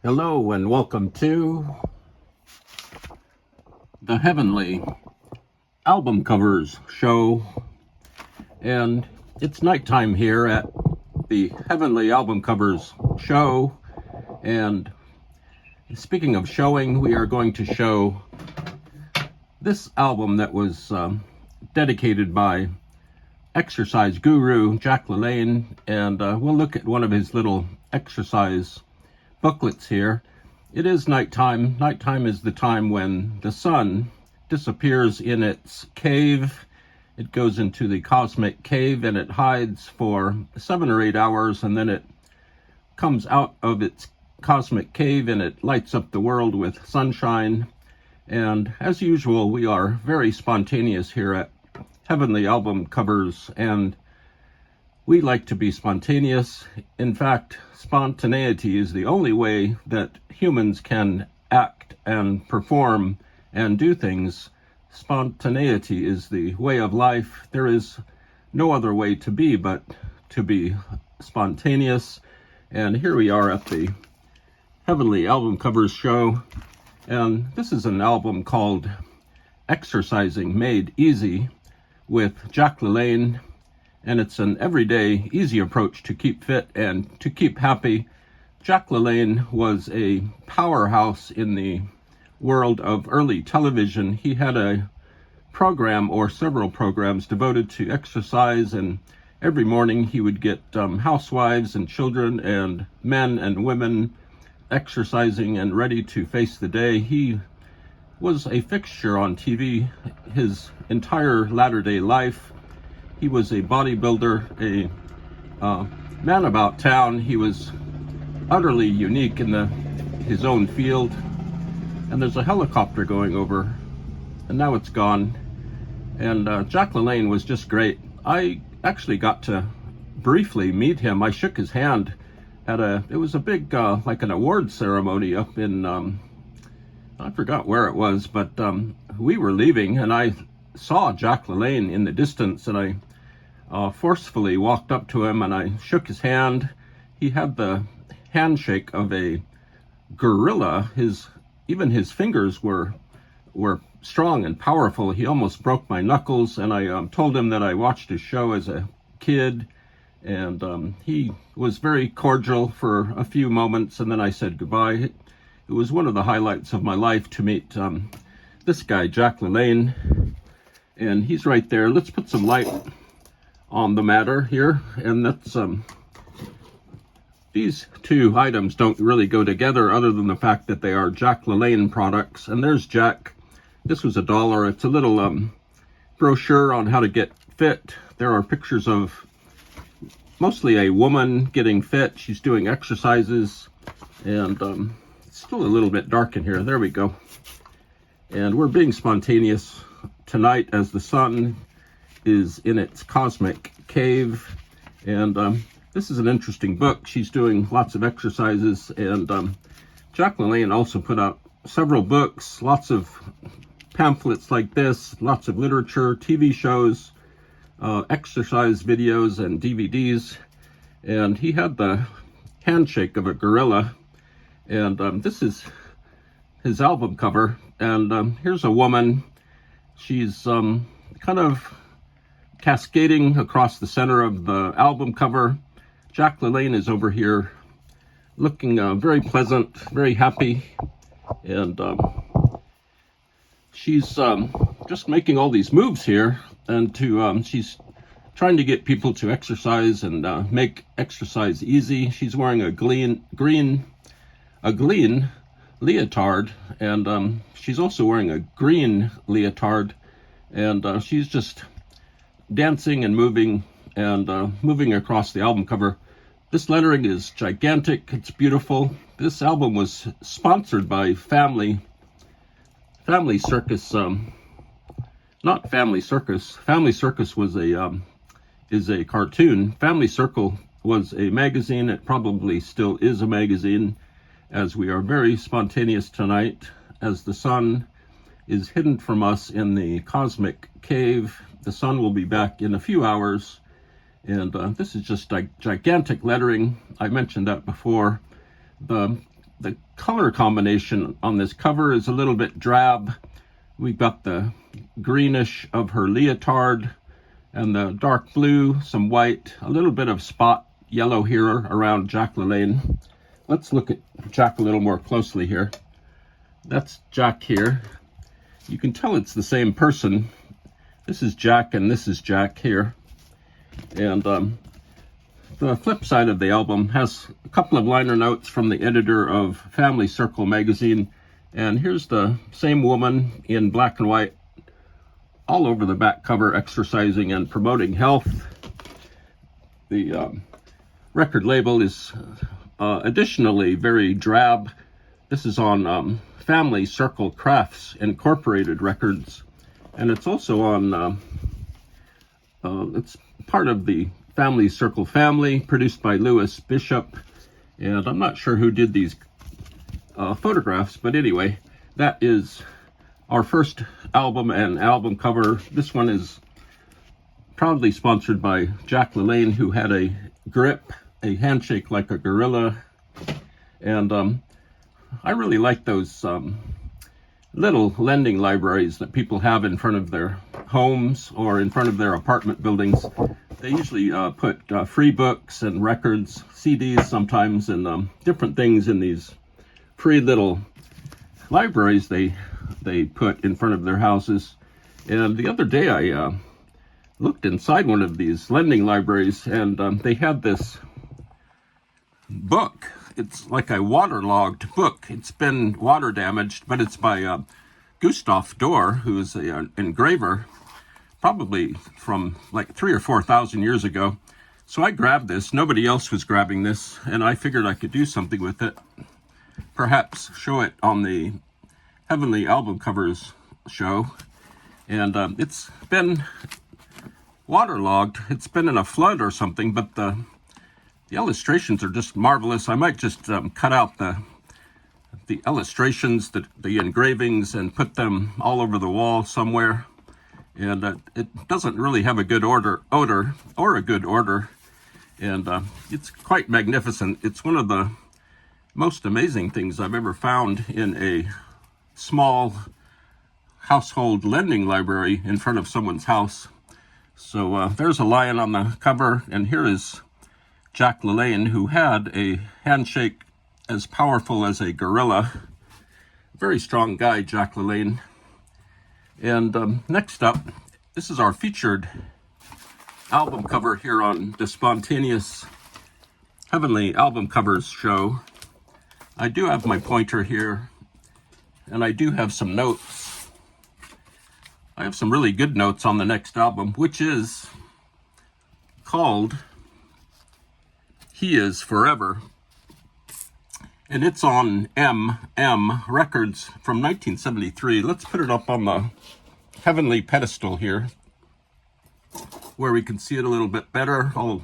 Hello and welcome to the Heavenly Album Covers Show. And it's nighttime here at the Heavenly Album Covers Show. And speaking of showing, we are going to show this album that was dedicated by exercise guru Jack LaLanne. And we'll look at one of his little exercise booklets here. It is nighttime. Nighttime is the time when the sun disappears in its cave. It goes into the cosmic cave and it hides for 7 or 8 hours, and then it comes out of its cosmic cave and it lights up the world with sunshine. And as usual, we are very spontaneous here at Heavenly Album Covers, and we like to be spontaneous. In fact, spontaneity is the only way that humans can act and perform and do things. Spontaneity is the way of life. There is no other way to be but to be spontaneous. And here we are at the Heavenly Album Covers Show. And this is an album called Exercising Made Easy with Jack LaLanne. And it's an everyday, easy approach to keep fit and to keep happy. Jack LaLanne was a powerhouse in the world of early television. He had a program or several programs devoted to exercise, and every morning he would get housewives and children and men and women exercising and ready to face the day. He was a fixture on TV his entire latter-day life. He was a bodybuilder, a man about town. He was utterly unique in his own field. And there's a helicopter going over, and now it's gone. And Jack LaLanne was just great. I actually got to briefly meet him. I shook his hand at it was a big, like an award ceremony up in, I forgot where it was, but we were leaving, and I saw Jack LaLanne in the distance, and I forcefully walked up to him and I shook his hand. He had the handshake of a gorilla. Even his fingers were strong and powerful. He almost broke my knuckles, and I told him that I watched his show as a kid, and he was very cordial for a few moments, and then I said goodbye. It was one of the highlights of my life to meet this guy, Jack LaLanne, and he's right there. Let's put some light on the matter here, and that's these two items don't really go together other than the fact that they are Jack LaLanne products. And there's Jack. This was $1. It's a little brochure on how to get fit. There are pictures of mostly a woman getting fit. She's doing exercises, and it's still a little bit dark in here. There we go. And we're being spontaneous tonight as the sun is in its cosmic cave. And this is an interesting book. She's doing lots of exercises, and Jack LaLanne also put out several books, lots of pamphlets like this, lots of literature, TV shows, exercise videos and DVDs. And he had the handshake of a gorilla, and this is his album cover. And here's a woman. She's kind of cascading across the center of the album cover. Jack LaLanne is over here looking very pleasant, very happy, and she's just making all these moves here, and she's trying to get people to exercise and make exercise easy. She's wearing a green leotard, and she's also wearing a green leotard, and she's just dancing and moving across the album cover. This lettering is gigantic. It's beautiful. This album was sponsored by Family Circus. Not Family Circus. Family Circus was is a cartoon. Family Circle was a magazine. It probably still is a magazine, as we are very spontaneous tonight, as the sun is hidden from us in the cosmic cave. The sun will be back in a few hours, and this is just gigantic lettering. I mentioned that before. The color combination on this cover is a little bit drab. We've got the greenish of her leotard and the dark blue, some white, a little bit of spot yellow here around Jack LaLanne. Let's look at Jack a little more closely here. That's Jack here. You can tell it's the same person. This is Jack and this is Jack here. And the flip side of the album has a couple of liner notes from the editor of Family Circle magazine. And here's the same woman in black and white all over the back cover, exercising and promoting health. The record label is additionally very drab. This is on Family Circle Crafts Incorporated Records, and it's also on, it's part of the Family Circle family, produced by Louis Bishop, and I'm not sure who did these photographs, but anyway, that is our first album and album cover. This one is proudly sponsored by Jack LaLanne, who had a grip, a handshake like a gorilla, and I really like those little lending libraries that people have in front of their homes or in front of their apartment buildings. They usually put free books and records, CDs sometimes, and different things in these free little libraries they put in front of their houses. And the other day I looked inside one of these lending libraries, and they had this book. It's like a waterlogged book. It's been water damaged, but it's by Gustave Doré, who is an engraver, probably from like 3,000 or 4,000 years ago. So I grabbed this. Nobody else was grabbing this, and I figured I could do something with it. Perhaps show it on the Heavenly Album Covers show. And it's been waterlogged. It's been in a flood or something, but the illustrations are just marvelous. I might just cut out the illustrations, the engravings, and put them all over the wall somewhere. And it doesn't really have a good odor, and it's quite magnificent. It's one of the most amazing things I've ever found in a small household lending library in front of someone's house. So there's a lion on the cover, and here is Jack LaLanne, who had a handshake as powerful as a gorilla. Very strong guy, Jack LaLanne. And next up, this is our featured album cover here on the Spontaneous Heavenly Album Covers show. I do have my pointer here, and I do have some notes. I have some really good notes on the next album, which is called He Is Forever. And it's on MM Records from 1973. Let's put it up on the heavenly pedestal here, where we can see it a little bit better. I'll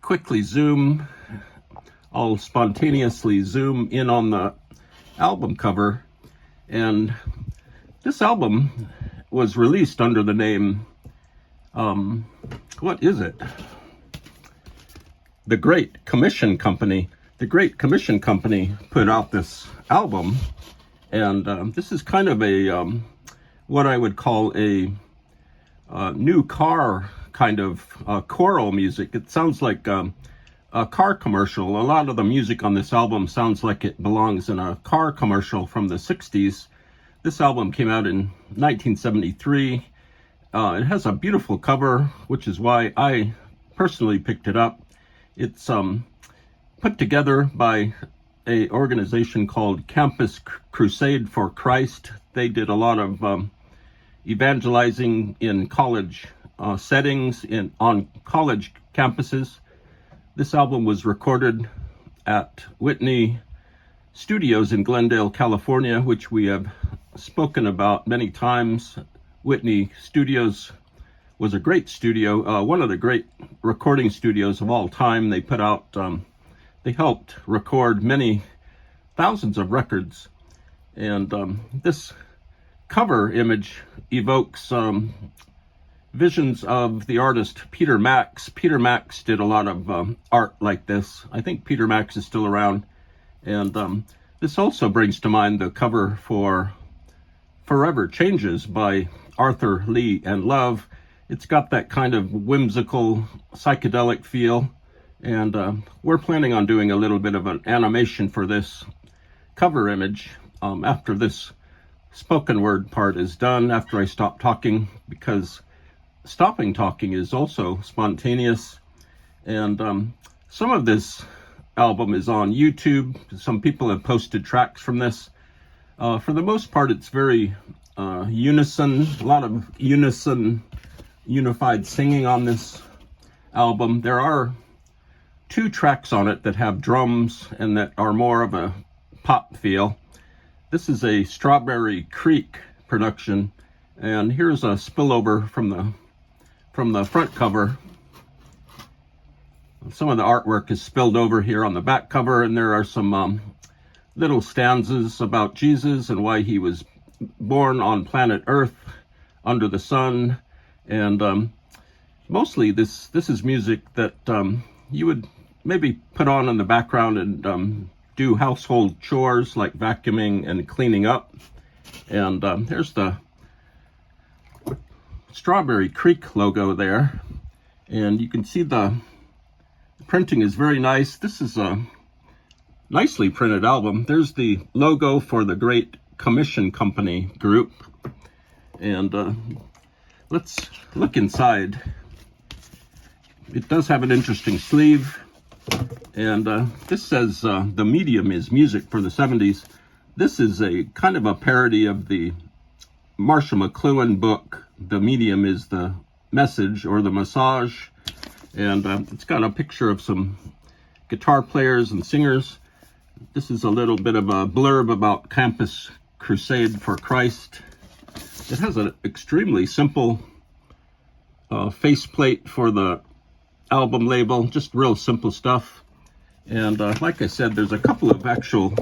quickly zoom. I'll spontaneously zoom in on the album cover. And this album was released under the name, what is it? The Great Commission Company. The Great Commission Company put out this album, and this is kind of a, what I would call a new car kind of choral music. It sounds like a car commercial. A lot of the music on this album sounds like it belongs in a car commercial from the 60s. This album came out in 1973. It has a beautiful cover, which is why I personally picked it up. It's put together by an organization called Campus Crusade for Christ. They did a lot of evangelizing in college settings, on college campuses. This album was recorded at Whitney Studios in Glendale, California, which we have spoken about many times. Whitney Studios was a great studio, one of the great recording studios of all time. They put out, they helped record many thousands of records. And this cover image evokes visions of the artist Peter Max. Peter Max did a lot of art like this. I think Peter Max is still around. And This also brings to mind the cover for Forever Changes by Arthur Lee and Love. It's got that kind of whimsical, psychedelic feel, and we're planning on doing a little bit of an animation for this cover image after this spoken word part is done, after I stop talking, because stopping talking is also spontaneous. And some of this album is on YouTube. Some people have posted tracks from this. For the most part, it's very unison, a lot of unified singing on this album. There are 2 tracks on it that have drums and that are more of a pop feel. This is a Strawberry Creek production, and here's a spillover from the front cover. Some of the artwork is spilled over here on the back cover, and there are some little stanzas about Jesus and why he was born on planet Earth under the sun. And mostly this is music that you would maybe put on in the background and do household chores like vacuuming and cleaning up. And there's the Strawberry Creek logo there, and you can see the printing is very nice. This is a nicely printed album. There's the logo for the Great Commission Company group, and let's look inside. It does have an interesting sleeve, and this says the medium is music for the 70s. This is a kind of a parody of the Marshall McLuhan book, The Medium is the Message or the Massage, and it's got a picture of some guitar players and singers. This is a little bit of a blurb about Campus Crusade for Christ. It has an extremely simple faceplate for the album label, just real simple stuff. And like I said, there's a couple of actual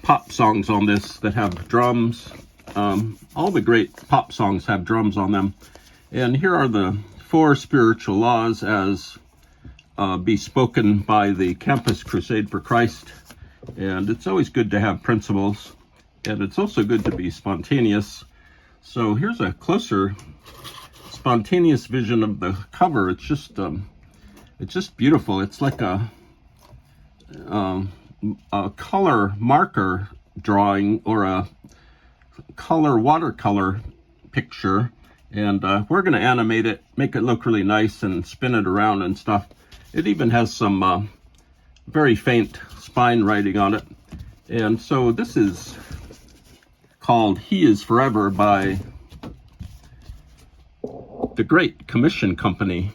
pop songs on this that have drums. All the great pop songs have drums on them. And here are the 4 spiritual laws as bespoken by the Campus Crusade for Christ. And it's always good to have principles, and it's also good to be spontaneous. So here's a closer spontaneous vision of the cover. It's just beautiful. It's like a color marker drawing or a color watercolor picture, and we're going to animate it, make it look really nice, and spin it around and stuff. It even has some very faint spine writing on it. And so this is called He Is Forever by the Great Commission Company.